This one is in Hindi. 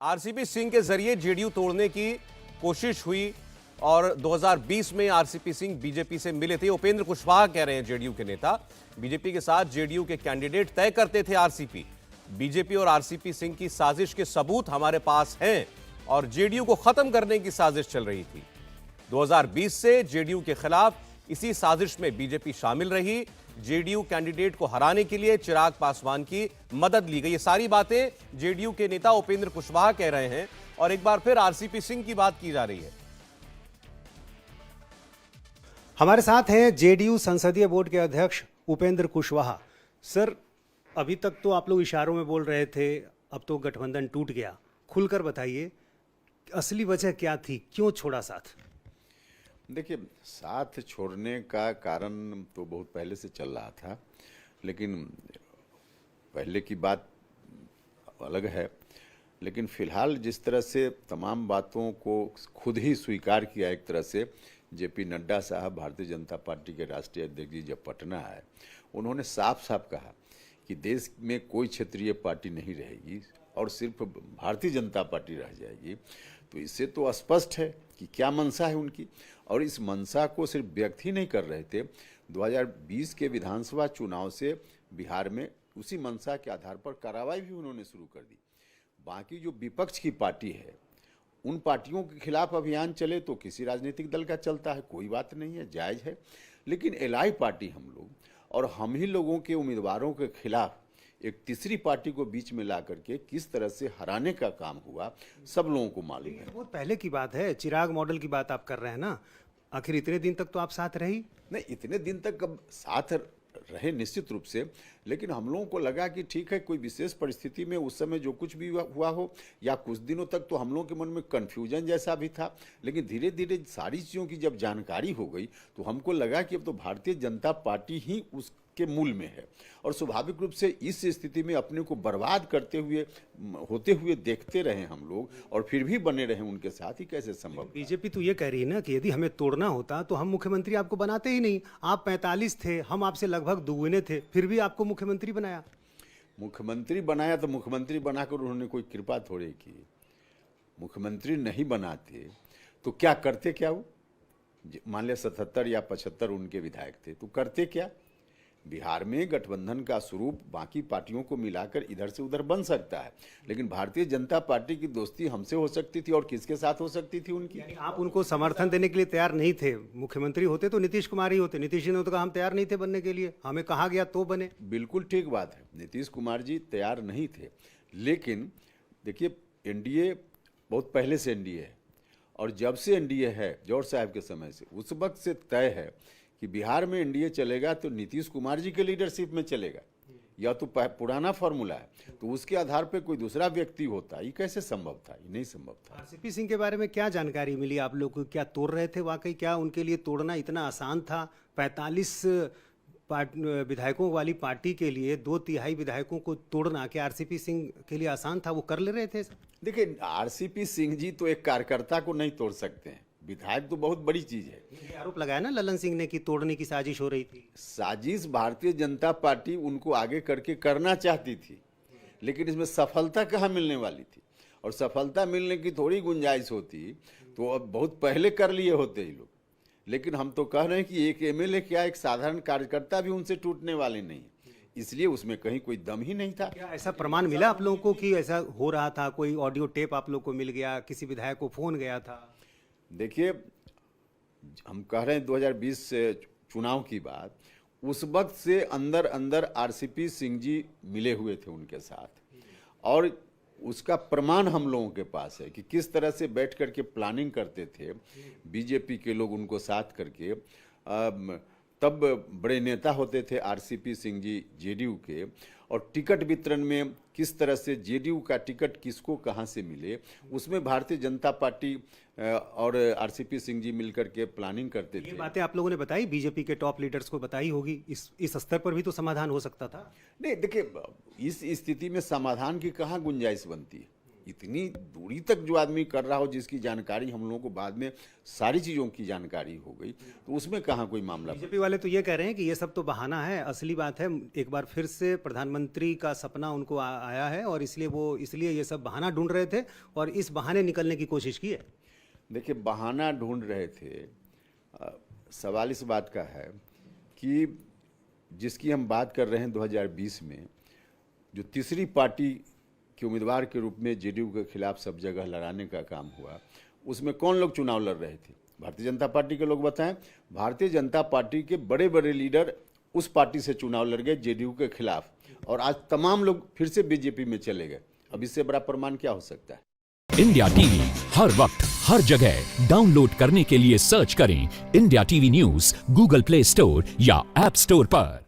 आरसीपी सिंह के जरिए जेडीयू तोड़ने की कोशिश हुई और 2020 में आरसीपी सिंह बीजेपी से मिले थे। उपेंद्र कुशवाहा कह रहे हैं जेडीयू के नेता, बीजेपी के साथ जेडीयू के कैंडिडेट तय करते थे आरसीपी। बीजेपी और आरसीपी सिंह की साजिश के सबूत हमारे पास हैं और जेडीयू को खत्म करने की साजिश चल रही थी। 2020 से जेडीयू के खिलाफ इसी साजिश में बीजेपी शामिल रही। जेडीयू कैंडिडेट को हराने के लिए चिराग पासवान की मदद ली गई। ये सारी बातें जेडीयू के नेता उपेंद्र कुशवाहा कह रहे हैं और एक बार फिर आरसीपी सिंह की बात की जा रही है। हमारे साथ हैं जेडीयू संसदीय बोर्ड के अध्यक्ष उपेंद्र कुशवाहा। सर, अभी तक तो आप लोग इशारों में बोल रहे थे, अब तो गठबंधन टूट गया। खुलकर बताइए, असली वजह क्या थी, क्यों छोड़ा साथ? देखिए, साथ छोड़ने का कारण तो बहुत पहले से चल रहा था, लेकिन पहले की बात अलग है। लेकिन फिलहाल जिस तरह से तमाम बातों को खुद ही स्वीकार किया एक तरह से जेपी नड्डा साहब, भारतीय जनता पार्टी के राष्ट्रीय अध्यक्ष जी जब पटना आए, उन्होंने साफ साफ कहा कि देश में कोई क्षेत्रीय पार्टी नहीं रहेगी और सिर्फ भारतीय जनता पार्टी रह जाएगी। तो इससे तो स्पष्ट है कि क्या मंशा है उनकी, और इस मंशा को सिर्फ व्यक्त ही नहीं कर रहे थे। 2020 के विधानसभा चुनाव से बिहार में उसी मंशा के आधार पर कार्रवाई भी उन्होंने शुरू कर दी। बाकी जो विपक्ष की पार्टी है, उन पार्टियों के खिलाफ अभियान चले तो किसी राजनीतिक दल का चलता है, कोई बात नहीं है, जायज़ है। लेकिन एलआई पार्टी हम लोग और हम ही लोगों के उम्मीदवारों के खिलाफ एक तीसरी पार्टी को बीच में ला करके किस तरह से हराने का काम हुआ, सब लोगों को मालूम है। बहुत पहले की बात है, चिराग मॉडल की बात आप कर रहे हैं ना। आखिर इतने दिन तक तो आप साथ रही नहीं, इतने दिन तक अब साथ रहे निश्चित रूप से, लेकिन हम लोगों को लगा कि ठीक है, कोई विशेष परिस्थिति में उस समय जो कुछ भी हुआ हो, या कुछ दिनों तक तो हम लोगों के मन में कन्फ्यूजन जैसा भी था, लेकिन धीरे धीरे सारी चीज़ों की जब जानकारी हो गई तो हमको लगा कि अब तो भारतीय जनता पार्टी ही उसके मूल में है। और स्वाभाविक रूप से इस स्थिति में अपने को बर्बाद होते हुए देखते रहे हम लोग और फिर भी बने रहे उनके साथ, ही कैसे संभव? बीजेपी तो ये कह रही है ना कि यदि हमें तोड़ना होता तो हम मुख्यमंत्री आपको बनाते ही नहीं। आप 45 थे, हम आपसे लगभग दुगुने थे, फिर भी आपको मुख्यमंत्री बनाया। मुख्यमंत्री बनाया तो मुख्यमंत्री बनाकर उन्होंने कोई कृपा थोड़ी की। मुख्यमंत्री नहीं बनाते तो क्या करते? क्या वो मान लिया 77 या 75 उनके विधायक थे, तो करते क्या? बिहार में गठबंधन का स्वरूप बाकी पार्टियों को मिलाकर इधर से उधर बन सकता है, लेकिन भारतीय जनता पार्टी की दोस्ती हमसे हो सकती थी और किसके साथ हो सकती थी उनकी? आप उनको समर्थन देने के लिए तैयार नहीं थे। मुख्यमंत्री होते तो नीतीश कुमार ही होते। नीतीश जी ने तो कहा हम तैयार नहीं थे बनने के लिए, हमें कहा गया तो बने। बिल्कुल ठीक बात है, नीतीश कुमार जी तैयार नहीं थे। लेकिन देखिए, एनडीए बहुत पहले से एनडीए है, और जब से एनडीए है, जॉर्ज साहब के समय से, उस वक्त से तय है कि बिहार में एनडीए चलेगा तो नीतीश कुमार जी के लीडरशिप में चलेगा। या तो पुराना फॉर्मूला है, तो उसके आधार पर कोई दूसरा व्यक्ति होता, ये कैसे संभव था? ये नहीं संभव था। आरसीपी सिंह के बारे में क्या जानकारी मिली आप लोग को? क्या तोड़ रहे थे वाकई? क्या उनके लिए तोड़ना इतना आसान था? 45 विधायकों वाली पार्टी के लिए 2/3 विधायकों को तोड़ना क्या आरसीपी सिंह के लिए आसान था? वो कर ले रहे थे? देखिए, आरसीपी सिंह जी तो एक कार्यकर्ता को नहीं तोड़ सकते हैं, विधायक तो बहुत बड़ी चीज है। ये आरोप लगाया ना ललन सिंह ने कि तोड़ने की साजिश हो रही थी। साजिश भारतीय जनता पार्टी उनको आगे करके करना चाहती थी, लेकिन इसमें सफलता कहाँ मिलने वाली थी? और सफलता मिलने की थोड़ी गुंजाइश होती तो अब बहुत पहले कर लिए होते ही लोग। लेकिन हम तो कह रहे हैं कि एक एमएलए क्या, एक साधारण कार्यकर्ता भी उनसे टूटने वाले नहीं, इसलिए उसमें कहीं कोई दम ही नहीं था। क्या ऐसा प्रमाण मिला आप लोगों को कि ऐसा हो रहा था? कोई ऑडियो टेप आप लोग को मिल गया? किसी विधायक को फोन गया था? देखिए, हम कह रहे हैं 2020 से चुनाव की बात, उस वक्त से अंदर अंदर आरसीपी सिंह जी मिले हुए थे उनके साथ, और उसका प्रमाण हम लोगों के पास है कि किस तरह से बैठ करके प्लानिंग करते थे बीजेपी के लोग उनको साथ करके। तब बड़े नेता होते थे आरसीपी सिंह जी जेडीयू के, और टिकट वितरण में किस तरह से जेडीयू का टिकट किसको कहां से मिले, उसमें भारतीय जनता पार्टी और आरसीपी सिंह जी मिलकर के प्लानिंग करते थे। ये बातें आप लोगों ने बताई, बीजेपी के टॉप लीडर्स को बताई होगी। इस स्तर पर भी तो समाधान हो सकता था। नहीं, देखिए, इस स्थिति में समाधान की कहाँ गुंजाइश बनती है? इतनी दूरी तक जो आदमी कर रहा हो, जिसकी जानकारी हम लोगों को बाद में सारी चीज़ों की जानकारी हो गई, तो उसमें कहाँ कोई मामला। बीजेपी वाले तो ये कह रहे हैं कि ये सब तो बहाना है, असली बात है एक बार फिर से प्रधानमंत्री का सपना उनको आया है और इसलिए ये सब बहाना ढूंढ रहे थे और इस बहाने निकलने की कोशिश की है। देखिए, बहाना ढूंढ रहे थे, सवाल इस बात का है कि जिसकी हम बात कर रहे हैं 2020 में जो तीसरी पार्टी के उम्मीदवार के रूप में जेडीयू के खिलाफ सब जगह लड़ाने का काम हुआ, उसमें कौन लोग चुनाव लड़ रहे थे? भारतीय जनता पार्टी के लोग बताएं। भारतीय जनता पार्टी के बड़े बड़े लीडर उस पार्टी से चुनाव लड़ गए जेडीयू के खिलाफ, और आज तमाम लोग फिर से बीजेपी में चले गए। अब इससे बड़ा प्रमाण क्या हो सकता है? इंडिया टीवी हर वक्त हर जगह डाउनलोड करने के लिए सर्च करें India TV news Google play store या ऐप स्टोर पर।